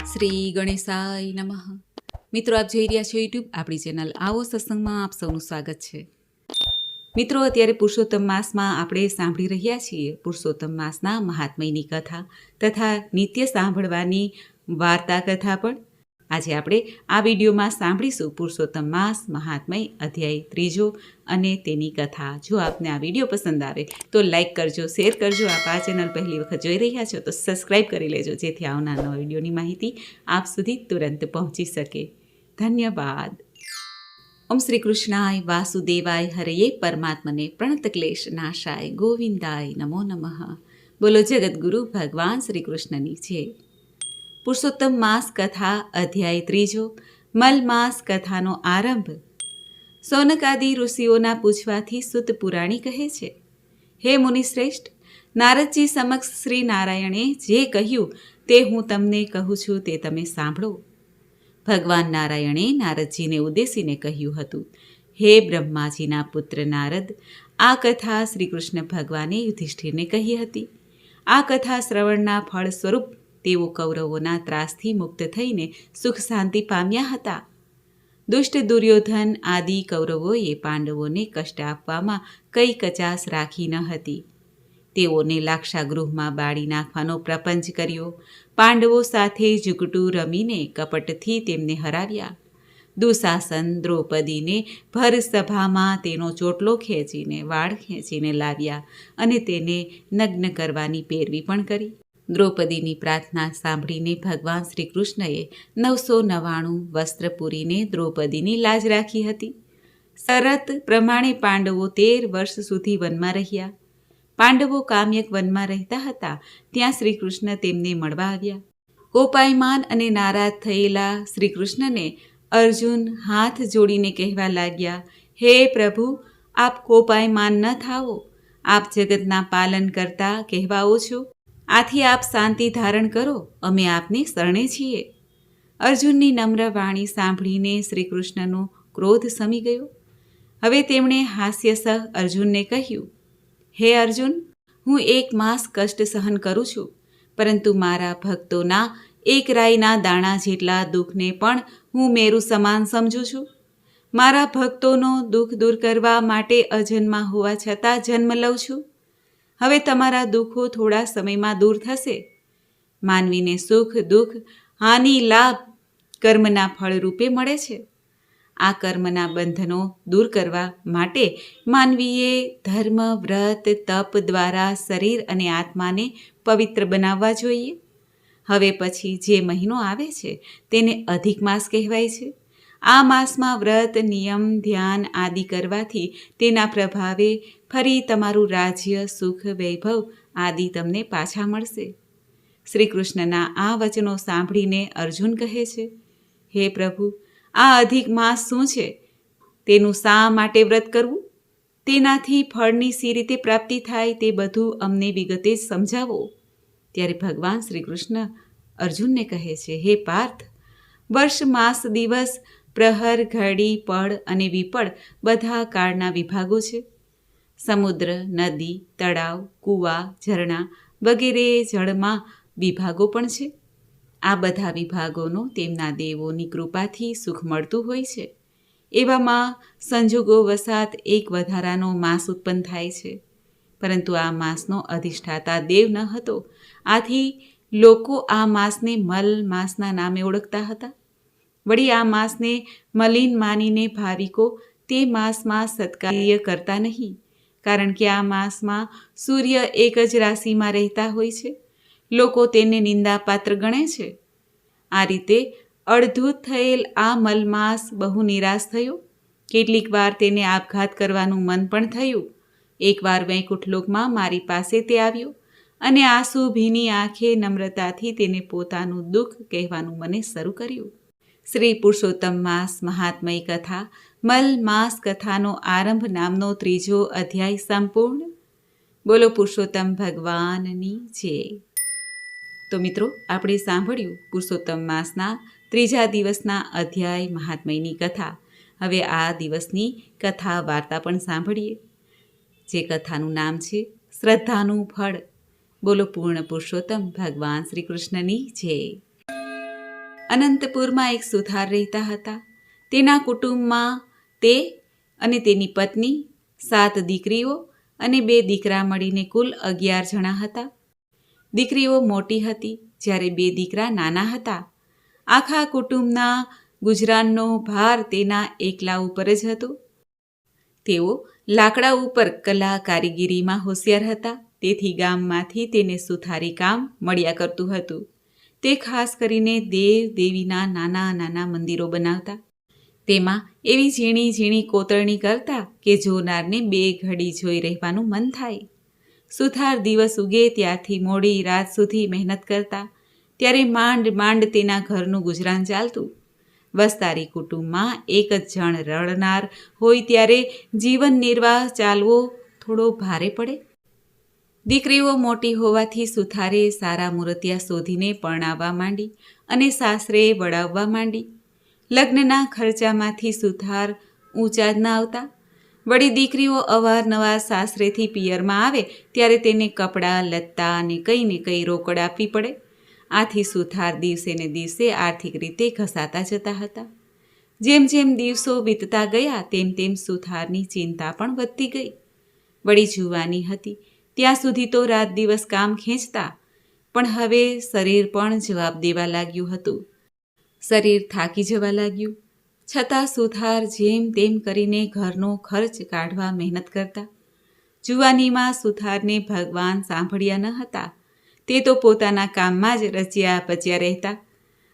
શ્રી ગણેશાય નમઃ. મિત્રો, આપ જોઈ રહ્યા છો યુટ્યુબ આપણી ચેનલ આવો સત્સંગમાં આપ સૌનું સ્વાગત છે. મિત્રો, અત્યારે પુરુષોત્તમ માસમાં આપણે સાંભળી રહ્યા છીએ પુરુષોત્તમ માસના મહાત્મ્યની કથા તથા નિત્ય સાંભળવાની વાર્તા કથા પણ. આજે આપણે આ વિડીયોમાં સાંભળીશું પુરુષોત્તમ માસ મહાત્મ્ય અધ્યાય 3 અને તેની કથા. જો આપને આ વિડીયો પસંદ આવે તો લાઈક કરજો, શેર કરજો. આપ આ ચેનલ પહેલી વખત જોઈ રહ્યા છો તો સબસ્ક્રાઈબ કરી લેજો, જેથી આવનાર નવા વિડીયોની માહિતી આપ સુધી તુરંત પહોંચી શકે. ધન્યવાદ. ઓમ શ્રી કૃષ્ણાય વાસુદેવાય હરયે પરમાત્મને પ્રણત ક્લેશ નાશાય ગોવિંદાય નમો નમઃ. બોલો જગદગુરુ ભગવાન શ્રી કૃષ્ણની જય. પુરુષોત્તમ માસ કથા અધ્યાય 3 મલ માસ કથાનો આરંભ. સૌનકાદિ ઋષિઓના પૂછવાથી સુત પુરાણી કહે છે, હે મુનિશ્રેષ્ઠ, નારદજી સમક્ષ શ્રી નારાયણે જે કહ્યું તે હું તમને કહું છું, તે તમે સાંભળો. ભગવાન નારાયણે નારદજીને ઉદ્દેશીને કહ્યું હતું, હે બ્રહ્માજીના પુત્ર નારદ, આ કથા શ્રી કૃષ્ણ ભગવાને યુધિષ્ઠિરને કહી હતી. આ કથા શ્રવણના ફળ સ્વરૂપ તેઓ કૌરવોના ત્રાસથી મુક્ત થઈને સુખ શાંતિ પામ્યા હતા. દુષ્ટ દુર્યોધન આદિ કૌરવોએ પાંડવોને કષ્ટ આપવામાં કઈ કચાશ રાખી ન હતી. તેઓને લાક્ષાગૃહમાં બાળી નાખવાનો પ્રપંચ કર્યો. પાંડવો સાથે જુગટું રમીને કપટથી તેમને હરાવ્યા. દુશાસન દ્રૌપદીને ભર સભામાં તેનો ચોટલો ખેંચીને વાળ ખેંચીને લાવ્યા અને તેને નગ્ન કરવાની પેરવી પણ કરી. દ્રૌપદીની પ્રાર્થના સાંભળીને ભગવાન શ્રી કૃષ્ણએ 999 વસ્ત્ર પૂરીને દ્રૌપદીની લાજ રાખી હતી. શરત પ્રમાણે પાંડવો 13 વર્ષ સુધી વનમાં રહ્યા. પાંડવો કામ્યક વનમાં રહેતા હતા ત્યાં શ્રી કૃષ્ણ તેમને મળવા આવ્યા. કોપાયમાન અને નારાજ થયેલા શ્રી કૃષ્ણને અર્જુન હાથ જોડીને કહેવા લાગ્યા, હે પ્રભુ, આપ કોપાયમાન ન થાઓ. આપ જગતના પાલન કરતા કહેવાઓ છો, આથી આપ શાંતિ ધારણ કરો, અમે આપને શરણે છીએ. અર્જુનની નમ્ર વાણી સાંભળીને શ્રી કૃષ્ણનો ક્રોધ શમી ગયો. હવે તેમણે હાસ્યસહ અર્જુનને કહ્યું, હે અર્જુન, હું 1 માસ કષ્ટ સહન કરું છું, પરંતુ મારા ભક્તોના એક રાઈના દાણા જેટલા દુઃખને પણ હું મેરુ સમાન સમજું છું. મારા ભક્તોનો દુઃખ દૂર કરવા માટે અજન્મા હોવા છતાં જન્મ લઉં છું. હવે તમારા દુઃખો થોડા સમયમાં દૂર થશે. માનવીને સુખ દુઃખ હાનિ લાભ કર્મના ફળ રૂપે મળે છે. આ કર્મના બંધનો દૂર કરવા માટે માનવીએ ધર્મ, વ્રત, તપ દ્વારા શરીર અને આત્માને પવિત્ર બનાવવા જોઈએ. હવે પછી જે મહિનો આવે છે તેને અધિક માસ કહેવાય છે. આ માસમાં વ્રત, નિયમ, ધ્યાન આદિ કરવાથી તેના પ્રભાવે ફરી તમારું રાજ્ય, સુખ, વૈભવ આદિ તમને પાછા મળશે. શ્રી કૃષ્ણના આ વચનો સાંભળીને અર્જુન કહે છે, હે પ્રભુ, આ અધિક માસ શું છે? તેનું શા માટે વ્રત કરવું? તેનાથી ફળની સી રીતે પ્રાપ્તિ થાય તે બધું અમને વિગતે જ સમજાવો. ત્યારે ભગવાન શ્રી કૃષ્ણ અર્જુનને કહે છે, હે પાર્થ, વર્ષ, માસ, દિવસ, પ્રહર, ઘડી, પળ અને વિપળ બધા કાળના વિભાગો છે. સમુદ્ર, નદી, તળાવ, કૂવા, ઝરણા વગેરે જળમાં વિભાગો પણ છે. આ બધા વિભાગોનો તેમના દેવોની કૃપાથી સુખ મળતું હોય છે. એવામાં સંજોગો વસાત એક વધારાનો માસ ઉત્પન્ન થાય છે, પરંતુ આ માસનો અધિષ્ઠાતા દેવ ન હતો. આથી લોકો આ માસને મલ માસના નામે ઓળખતા હતા. વળી આ માસને મલિન માનીને ભાવિકો તે માસમાં સત્કાર્ય કરતા નહીં, કારણ કે આ માસમાં સૂર્ય એક જ રાશિમાં રહેતા હોય છે. લોકો તેને નિંદાપાત્ર ગણે છે. આ રીતે અડધૂત થયેલ આ મલમાસ બહુ નિરાશ થયો. કેટલીક વાર તેને આપઘાત કરવાનું મન પણ થયું. એકવાર વૈકુંઠલોકમાં મારી પાસે તે આવ્યો અને આંસુ ભીની આંખે નમ્રતાથી તેને પોતાનું દુઃખ કહેવાનું મને શરૂ કર્યું. શ્રી પુરુષોત્તમ માસ મહાત્મય કથા મલ માસ કથાનો આરંભ નામનો 3 અધ્યાય સંપૂર્ણ. બોલો પુરુષોત્તમ ભગવાનની જય. તો મિત્રો, આપણે સાંભળ્યું પુરુષોત્તમ માસના 3 દિવસના અધ્યાય મહાત્મયની કથા. હવે આ દિવસની કથા વાર્તા પણ સાંભળીએ, જે કથાનું નામ છે શ્રદ્ધાનું ફળ. બોલો પૂર્ણ પુરુષોત્તમ ભગવાન શ્રી કૃષ્ણની જય. અનંતપુરમાં એક સુથાર રહેતા હતા. તેના કુટુંબમાં તે અને તેની પત્ની, 7 દીકરીઓ અને 2 દીકરા મળીને કુલ 11 જણા હતા. દીકરીઓ મોટી હતી જ્યારે 2 દીકરા નાના હતા. આખા કુટુંબના ગુજરાનનો ભાર તેના એકલા ઉપર જ હતો. તેઓ લાકડા ઉપર કલા કારીગીરીમાં હોશિયાર હતા, તેથી ગામમાંથી તેને સુથારી કામ મળ્યા કરતું હતું. તે ખાસ કરીને દેવ દેવીના નાના નાના મંદિરો બનાવતા. તેમાં એવી ઝીણી ઝીણી કોતરણી કરતા કે જોનારને 2 ઘડી જોઈ રહેવાનું મન થાય. સુથાર દિવસ ઉગે ત્યારથી મોડી રાત સુધી મહેનત કરતા, ત્યારે માંડ માંડ તેના ઘરનું ગુજરાન ચાલતું. વસ્તારી કુટુંબમાં એક જ જણ રડનાર હોય ત્યારે જીવન નિર્વાહ ચાલવો થોડો ભારે પડે. દીકરીઓ મોટી હોવાથી સુથારે સારા મૂર્તિયા શોધીને પરણાવવા માંડી અને સાસરે વળાવવા માંડી. લગ્નના ખર્ચામાંથી સુથાર ઊંચા જ ન આવતા. વળી દીકરીઓ અવારનવાર સાસરેથી પિયરમાં આવે ત્યારે તેને કપડાં લત્તા અને કંઈ ને કંઈ રોકડ આપવી પડે. આથી સુથાર દિવસે ને દિવસે આર્થિક રીતે ઘસાતા જતા હતા. જેમ જેમ દિવસો વીતતા ગયા તેમ તેમ સુથારની ચિંતા પણ વધતી ગઈ. વળી જુવાની હતી ત્યાં સુધી તો રાત દિવસ કામ ખેંચતા, પણ હવે શરીર પણ જવાબ દેવા લાગ્યું હતું. શરીર થાકી જવા લાગ્યું. છતાં સુથાર જેમ તેમ કરીને ઘરનો ખર્ચ કાઢવા મહેનત કરતા. જુવાનીમાં સુથારને ભગવાન સાંભળ્યા ન હતા. તે તો પોતાના કામમાં જ રચ્યા પચ્યા રહેતા.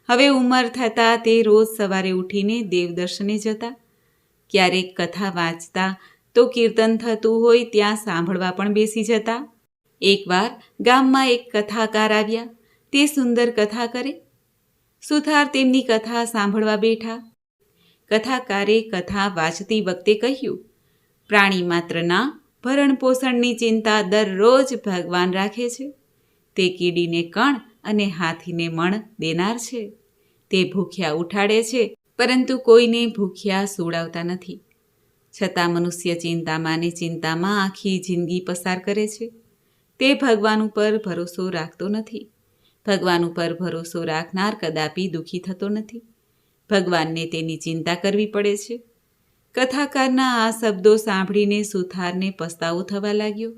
હવે ઉંમર થતાં તે રોજ સવારે ઉઠીને દેવદર્શને જતા. ક્યારેક કથા વાંચતા તો કીર્તન થતું હોય ત્યાં સાંભળવા પણ બેસી જતા. એકવાર ગામમાં એક કથાકાર આવ્યા. તે સુંદર કથા કરે. સુથાર તેમની કથા સાંભળવા બેઠા. કથાકારે કથા વાંચતી વખતે કહ્યું, પ્રાણી માત્રના ભરણ પોષણની ચિંતા દરરોજ ભગવાન રાખે છે. તે કીડીને કણ અને હાથીને મણ દેનાર છે. તે ભૂખ્યા ઉઠાડે છે, પરંતુ કોઈને ભૂખ્યા સુવડાવતા નથી. છતાં મનુષ્ય ચિંતામાં ને ચિંતામાં આખી જિંદગી પસાર કરે છે. તે ભગવાન ઉપર ભરોસો રાખતો નથી. ભગવાન ઉપર ભરોસો રાખનાર કદાપી દુઃખી થતો નથી. ભગવાનને તેની ચિંતા કરવી પડે છે. કથાકારના આ શબ્દો સાંભળીને સુથારને પસ્તાવો થવા લાગ્યો.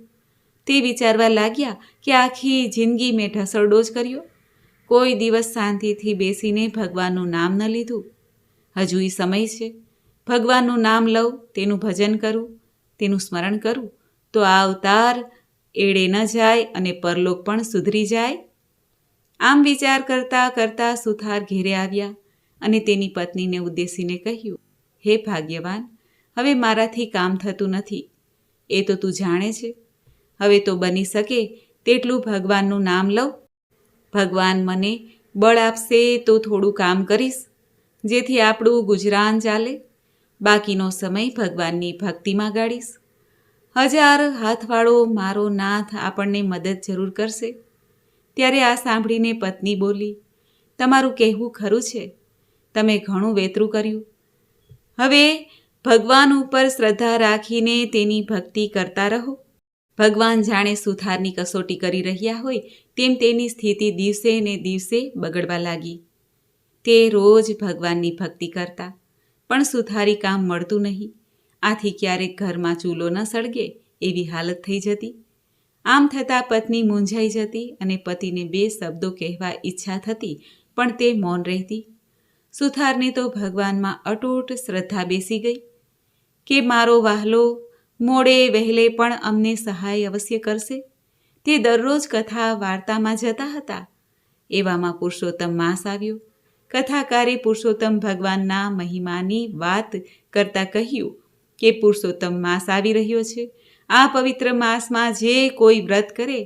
તે વિચારવા લાગ્યા કે આખી જિંદગી મેં ઢસરડો જ કર્યો. કોઈ દિવસ શાંતિથી બેસીને ભગવાનનું નામ ન લીધું. હજુય સમય છે. ભગવાનનું નામ લઉં, તેનું ભજન કરું, તેનું સ્મરણ કરું, તો આ અવતાર એળે ન જાય અને પરલોક પણ સુધરી જાય. આમ વિચાર કરતાં કરતાં સુથાર ઘેરે આવ્યા અને તેની પત્નીને ઉદ્દેશીને કહ્યું, હે ભાગ્યવાન, હવે મારાથી કામ થતું નથી. એ તો તું જાણે છે. હવે તો બની શકે તેટલું ભગવાનનું નામ લઉં. ભગવાન મને બળ આપશે તો થોડું કામ કરીશ, જેથી આપણું ગુજરાન ચાલે. બાકીનો સમય ભગવાનની ભક્તિમાં ગાળીશ. 1000 હાથવાળો મારો નાથ આપણને મદદ જરૂર કરશે. ત્યારે આ સાંભળીને પત્ની બોલી, તમારું કહેવું ખરું છે. તમે ઘણું વેતરું કર્યું. હવે ભગવાન ઉપર શ્રદ્ધા રાખીને તેની ભક્તિ કરતા રહો. ભગવાન જાણે સુથારની કસોટી કરી રહ્યા હોય તેમ તેની સ્થિતિ દિવસે ને દિવસે બગડવા લાગી. તે રોજ ભગવાનની ભક્તિ કરતા, પણ સુથારી કામ મળતું નહીં. આથી ક્યારેક ઘરમાં ચૂલો ન સળગે એવી હાલત થઈ જતી. આમ થતાં પત્ની મૂંઝાઈ જતી અને પતિને 2 શબ્દો કહેવા ઈચ્છા થતી, પણ તે મૌન રહેતી. સુથારને તો ભગવાનમાં અતૂટ શ્રદ્ધા બેસી ગઈ કે મારો વહાલો મોડે વહેલે પણ અમને સહાય અવશ્ય કરશે. તે દરરોજ કથા વાર્તામાં જતા હતા. એવામાં પુરુષોત્તમ માસ આવ્યો. કથાકારે પુરુષોત્તમ ભગવાનના મહિમાની વાત કરતાં કહ્યું કે પુરુષોત્તમ માસ આવી રહ્યો છે. આ પવિત્ર માસમાં જે કોઈ વ્રત કરે,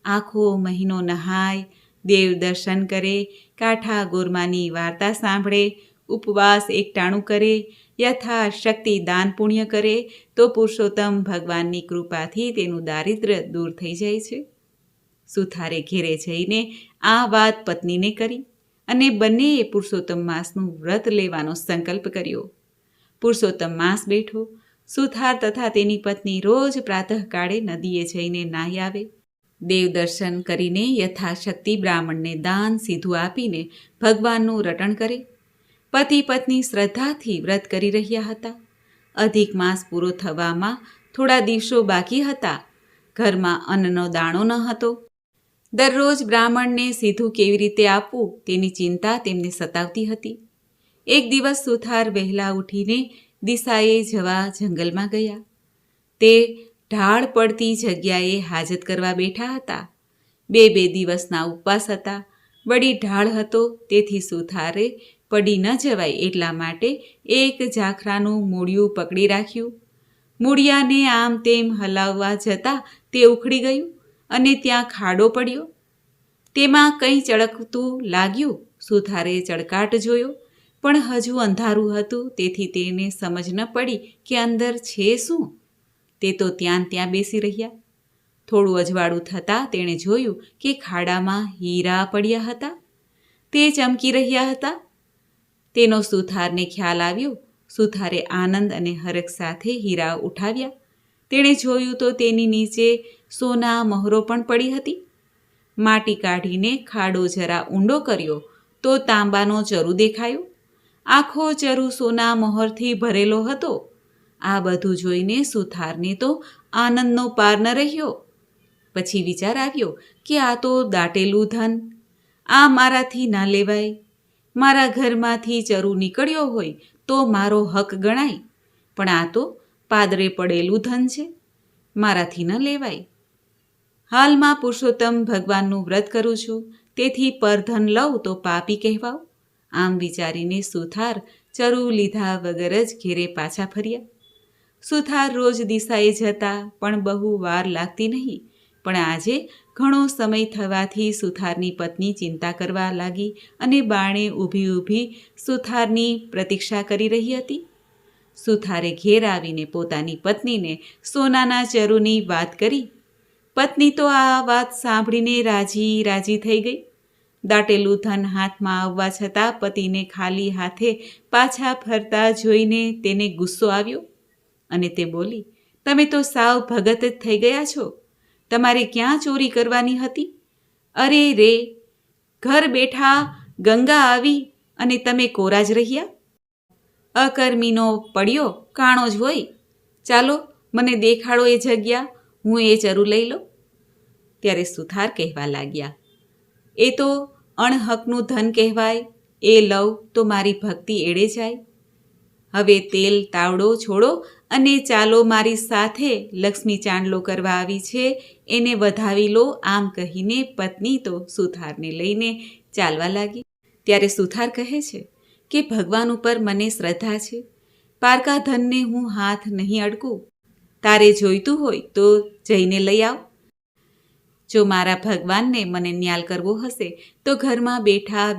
આખો મહિનો નહાય, દેવ દર્શન કરે, કાઠા ગોરમાની વાર્તા સાંભળે, ઉપવાસ એકટાણું કરે, યથાશક્તિ દાન પુણ્ય કરે, તો પુરુષોત્તમ ભગવાનની કૃપાથી તેનું દારિદ્ર્ય દૂર થઈ જાય છે. સુથારે ઘેરે જઈને આ વાત પત્નીને કરી અને બંનેએ પુરુષોત્તમ માસનું વ્રત લેવાનો સંકલ્પ કર્યો. પુરુષોત્તમ માસ બેઠો. સુથાર તથા તેની પત્ની રોજ પ્રાતઃકાળે નદીએ જઈને નાહી આવે. દેવ દર્શન કરીને યથાશક્તિ બ્રાહ્મણને દાન સીધું આપીને ભગવાનનું રટણ કરે. પતિ પત્ની શ્રદ્ધાથી વ્રત કરી રહ્યા હતા. અધિક માસ પૂરો થવામાં થોડા દિવસો બાકી હતા. ઘરમાં અન્નનો દાણો ન હતો. દરરોજ બ્રાહ્મણને સીધું કેવી રીતે આપવું તેની ચિંતા તેમને સતાવતી હતી. એક દિવસ સુથાર વહેલા ઉઠીને દિશાએ જવા જંગલમાં ગયા. તે ઢાળ પડતી જગ્યાએ હાજત કરવા બેઠા હતા. બે દિવસના ઉપવાસ હતા. વળી ઢાળ હતો, તેથી સુથારે પડી ન જવાય એટલા માટે એક ઝાખરાનું મૂળિયું પકડી રાખ્યું. મૂળિયાને આમ તેમ હલાવવા જતાં તે ઉખડી ગયું અને ત્યાં ખાડો પડ્યો. તેમાં કંઈ ચળકતું લાગ્યું. સુથારે ચળકાટ જોયો, પણ હજુ અંધારું હતું, તેથી તેને સમજ ન પડી કે અંદર છે શું. તે તો ત્યાં બેસી રહ્યા. થોડું અજવાળું થતાં તેણે જોયું કે ખાડામાં હીરા પડ્યા હતા. તે ચમકી રહ્યા હતા. તેનો સુથારને ખ્યાલ આવ્યો. સુથારે આનંદ અને હરખ સાથે હીરા ઉઠાવ્યા. તેણે જોયું તો તેની નીચે સોના મહોરો પણ પડી હતી. માટી કાઢીને ખાડો જરા ઊંડો કર્યો તો તાંબાનો ચરુ દેખાયો. આખો ચરુ સોના મહોરથી ભરેલો હતો. આ બધું જોઈને સુથારને તો આનંદનો પાર ન રહ્યો. પછી વિચાર આવ્યો કે આ તો દાટેલું ધન, આ મારાથી ના લેવાય. મારા ઘરમાંથી ચરુ નીકળ્યો હોય તો મારો હક ગણાય, પણ આ તો પાદરે પડેલું ધન છે, મારાથી ન લેવાય. હાલમાં પુરુષોત્તમ ભગવાનનું વ્રત કરું છું, તેથી પરધન લઉં તો પાપી કહેવાવ. આમ વિચારીને સુથાર ચરુ લીધા વગર જ ઘેરે પાછા ફર્યા. સુથાર રોજ દિશાએ જતા, પણ બહુ વાર લાગતી નહીં. પણ આજે ઘણો સમય થવાથી સુથારની પત્ની ચિંતા કરવા લાગી અને બાણે ઊભી સુથારની પ્રતીક્ષા કરી રહી હતી. સુથારે ઘેર આવીને પોતાની પત્નીને સોનાના ચરુની વાત કરી. પત્ની તો આ વાત સાંભળીને રાજી થઈ ગઈ. દાટેલું ધન હાથમાં આવવા છતાં પતિને ખાલી હાથે પાછા ફરતા જોઈને તેને ગુસ્સો આવ્યો અને તે બોલી, તમે તો સાવ ભગત જ થઈ ગયા છો. તમારે ક્યાં ચોરી કરવાની હતી? અરે રે, ઘર બેઠા ગંગા આવી અને તમે કોરા જ રહ્યા. અકર્મીનો પડ્યો કાણો જ હોય. ચાલો મને દેખાડો એ જગ્યા, હું એ ચરુ લઈ લઉં. ત્યારે સુથાર કહેવા લાગ્યા, એ તો અણહકનું ધન કહેવાય. એ લઉં તો મારી ભક્તિ એળે જાય. હવે તેલ તાવડો છોડો અને ચાલો મારી સાથે, લક્ષ્મી ચાંદલો કરવા આવી છે, એને વધાવી લો. આમ કહીને પત્ની તો સુથારને લઈને ચાલવા લાગી. ત્યારે સુથાર કહે છે કે ભગવાન ઉપર મને શ્રદ્ધા છે. પારકા ધનને હું હાથ નહીં અડકું. તારે જોઈતું હોય તો જઈને લઈ આવ. જો મારા ભગવાનને મને ન્યાલ કરવો હશે તો ઘરમાં બેઠા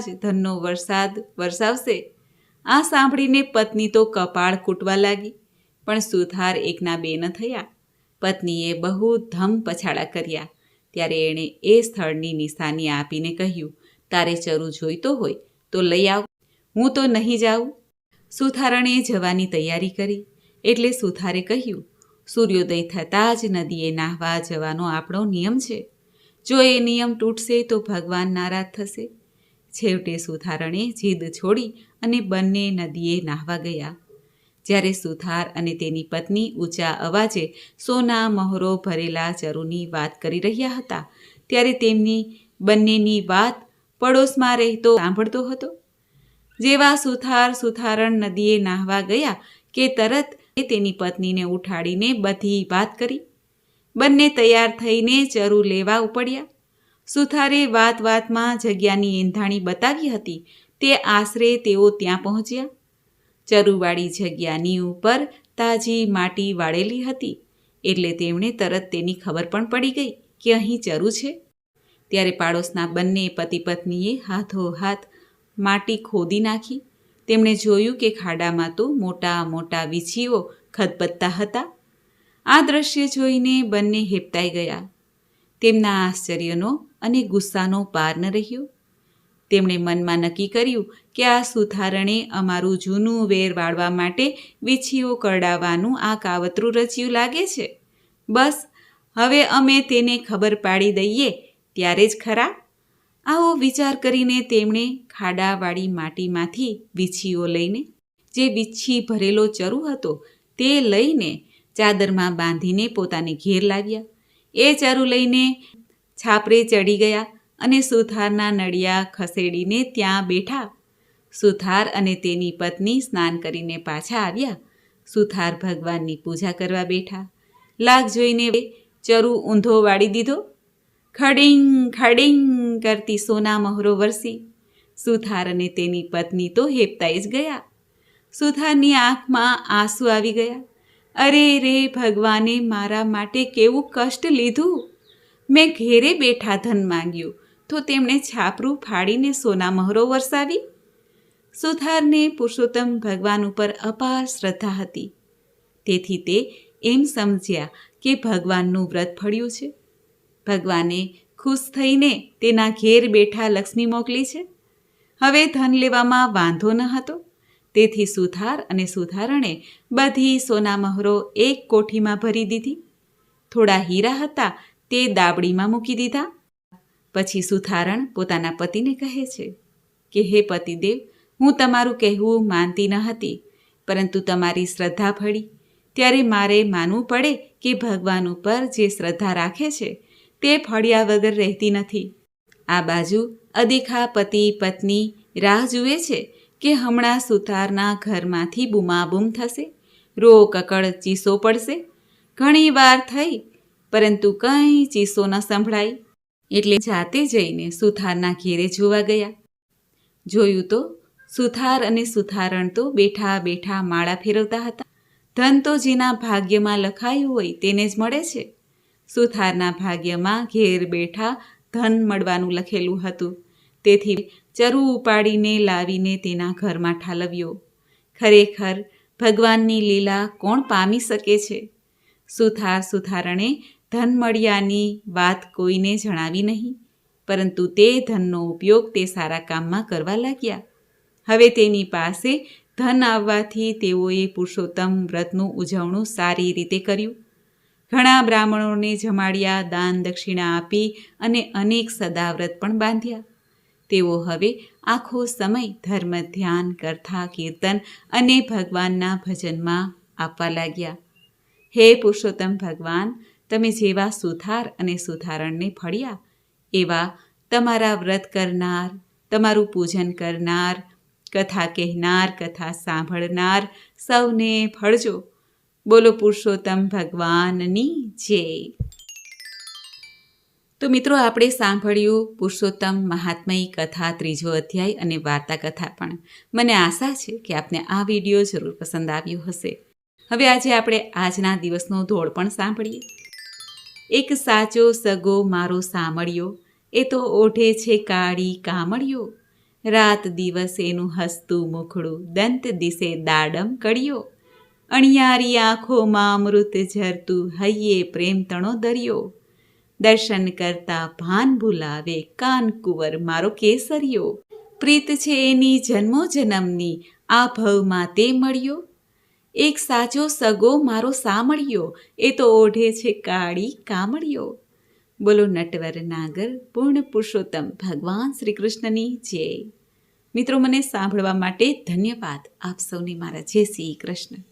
જ ધનનો વરસાદ વરસાવશે. આ સાંભળીને પત્ની તો કપાળ કૂટવા લાગી. પણ સુથાર એકના બે ન થયા. પત્નીએ બહુ ધમ પછાડા કર્યા. ત્યારે એણે એ સ્થળની નિશાની આપીને કહ્યું, તારે ચરુ જોઈતો હોય તો લઈ આવ, હું તો નહીં જાઉં. સુથારણે જવાની તૈયારી કરી. એટલે સુથારે કહ્યું, સૂર્યોદય થતાં જ નદીએ નાહવા જવાનો આપણો નિયમ છે. જો એ નિયમ તૂટશે તો ભગવાન નારાજ થશે. છેવટે સુથારણે જીદ છોડી અને બંને નદીએ નાહવા ગયા. જ્યારે સુથાર અને તેની પત્ની ઊંચા અવાજે સોના મહોરો ભરેલા ચરુની વાત કરી રહ્યા હતા, ત્યારે તેમની બંનેની વાત પડોશમાં રહેતો સાંભળતો હતો. જેવા સુથારણ નદીએ નાહવા ગયા કે તરત તેની પત્નીને ઉઠાડીને બધી વાત કરી. બંને તૈયાર થઈને ચરુ લેવા ઉપડ્યા. સુથારે વાતમાં જગ્યાની એંધાણી બતાવી હતી. તે આશરે તેઓ ત્યાં પહોંચ્યા. ચરુવાળી જગ્યાની ઉપર તાજી માટી વાળેલી હતી, એટલે તેમણે તરત તેની ખબર પણ પડી ગઈ કે અહીં ચરુ છે. ત્યારે પાડોશના બંને પતિ પત્નીએ હાથોહાથ માટી ખોદી નાખી. તેમણે જોયું કે ખાડામાં તો મોટા વીછીઓ ખદબદતા હતા. આ દ્રશ્ય જોઈને બંને હેબતાઈ ગયા. તેમના આશ્ચર્યનો અને ગુસ્સાનો પાર ન રહ્યો. તેમણે મનમાં નક્કી કર્યું કે આ સુથારણે અમારું જૂનું વેર વાળવા માટે વીછીઓ કરડાવવાનું આ કાવતરું રચ્યું લાગે છે. બસ હવે અમે તેને ખબર પાડી દઈએ ત્યારે જ ખરા. આવો વિચાર કરીને તેમણે ખાડાવાળી માટીમાંથી વીછીઓ લઈને, જે વીછી ભરેલો ચરુ હતો તે લઈને ચાદરમાં બાંધીને પોતાને ઘેર લાવ્યા. એ ચરુ લઈને છાપરે ચડી ગયા અને સુથારના નળિયા ખસેડીને ત્યાં બેઠા. સુથાર અને તેની પત્ની સ્નાન કરીને પાછા આવ્યા. સુથાર ભગવાનની પૂજા કરવા બેઠા. લાગ જોઈને ચરુ ઊંધો વાળી દીધો. ખડિંગ ખડિંગ કરતી સોના મહોરો વરસી. સુથાર અને તેની પત્ની તો હેપતાઈ જ ગયા. સુથારની આંખમાં આંસુ આવી ગયા. અરે રે ભગવાને મારા માટે કેવું કષ્ટ લીધું. મેં ઘેરે બેઠા ધન માંગ્યું તો તેમણે છાપરું ફાડીને સોના મહોરો વરસાવી. સુથારને પુરુષોત્તમ ભગવાન ઉપર અપાર શ્રદ્ધા હતી. તેથી તે એમ સમજ્યા કે ભગવાનનું વ્રત ફળ્યું છે. ભગવાને ખુશ થઈને તેના ઘેર બેઠા લક્ષ્મી મોકલી છે. હવે ધન લેવામાં વાંધો ન હતો. તેથી સુથાર અને સુથારણે બધી સોના મહોરો એક કોઠીમાં ભરી દીધી. થોડા હીરા હતા તે દાબડીમાં મૂકી દીધા. પછી સુથારણ પોતાના પતિને કહે છે કે હે પતિદેવ, હું તમારું કહેવું માનતી ન હતી, પરંતુ તમારી શ્રદ્ધા ફળી ત્યારે મારે માનવું પડે કે ભગવાન ઉપર જે શ્રદ્ધા રાખે છે તે ફળ્યા વગર રહેતી નથી. આ બાજુ અદેખા પતિ પત્ની રાહ જુએ છે કે હમણાં સુથારના ઘરમાંથી બૂમાબૂમ થશે, રો કકડ ચીસો પડશે. ઘણી વાર થઈ પરંતુ કંઈ ચીસો ન સંભળાઈ. એટલે જાતે જઈને સુથારના ઘેરે જોવા ગયા. જોયું તો સુથાર અને સુથારણ તો બેઠા બેઠા માળા ફેરવતા હતા. ધન તો જેના ભાગ્યમાં લખાયું હોય તેને જ મળે છે. સુથારના ભાગ્યમાં ઘેર બેઠા ધન મળવાનું લખેલું હતું. તેથી ચરુ ઉપાડીને લાવીને તેના ઘરમાં ઠાલવ્યો. ખરેખર ભગવાનની લીલા કોણ પામી શકે છે? સુથાર સુથારણે ધન મળ્યાની વાત કોઈને જણાવી નહીં, પરંતુ તે ધનનો ઉપયોગ તે સારા કામમાં કરવા લાગ્યા. હવે તેની પાસે ધન આવવાથી તેઓએ પુરુષોત્તમ વ્રતનું ઉજવણું સારી રીતે કર્યું. ઘણા બ્રાહ્મણોને જમાડ્યા, દાન દક્ષિણા આપી અને અનેક સદાવ્રત પણ બાંધ્યા. તેઓ હવે આખો સમય ધર્મ ધ્યાન, કથા, કીર્તન અને ભગવાનના ભજનમાં આપવા લાગ્યા. હે પુરુષોત્તમ ભગવાન, તમે જેવા સુથાર અને સુથારણને ફળ્યા, એવા તમારા વ્રત કરનાર, તમારું પૂજન કરનાર, કથા કહેનાર, કથા સાંભળનાર સૌને ફળજો. બોલો પુરુષોત્તમ ભગવાનની જય. તો મિત્રો, આપણે સાંભળ્યું પુરુષોત્તમ મહાત્મય કથા 3જો અધ્યાય અને વાર્તા કથા પણ. મને આશા છે કે આપને આ વિડીયો જરૂર પસંદ આવ્યો હશે. હવે આજે આપણે આજના દિવસનો ધોળ પણ સાંભળીએ. એક સાચો સગો મારો સામળ્યો, એ તો ઓઢે છે કાળી કામળિયો. રાત દિવસ એનું હસતું મુખડું, દંત દિશે દાડમ કળિયો. અણિયારી આંખોમાં અમૃત ઝરતું, હૈયે પ્રેમ તણો દરિયો. દર્શન કરતા ભાન ભૂલાવે, કાનકુંવર મારો કેસરિયો. પ્રીત છે એની જન્મો જન્મની, આ ભવમાં તે મળ્યો. એક સાચો સગો મારો સામળિયો, એ તો ઓઢે છે કાળી કામળિયો. બોલો નટવર નાગર પૂર્ણ પુરુષોત્તમ ભગવાન શ્રી કૃષ્ણની જય. મિત્રો, મને સાંભળવા માટે ધન્યવાદ. આપ સૌને મારા જય શ્રી કૃષ્ણ.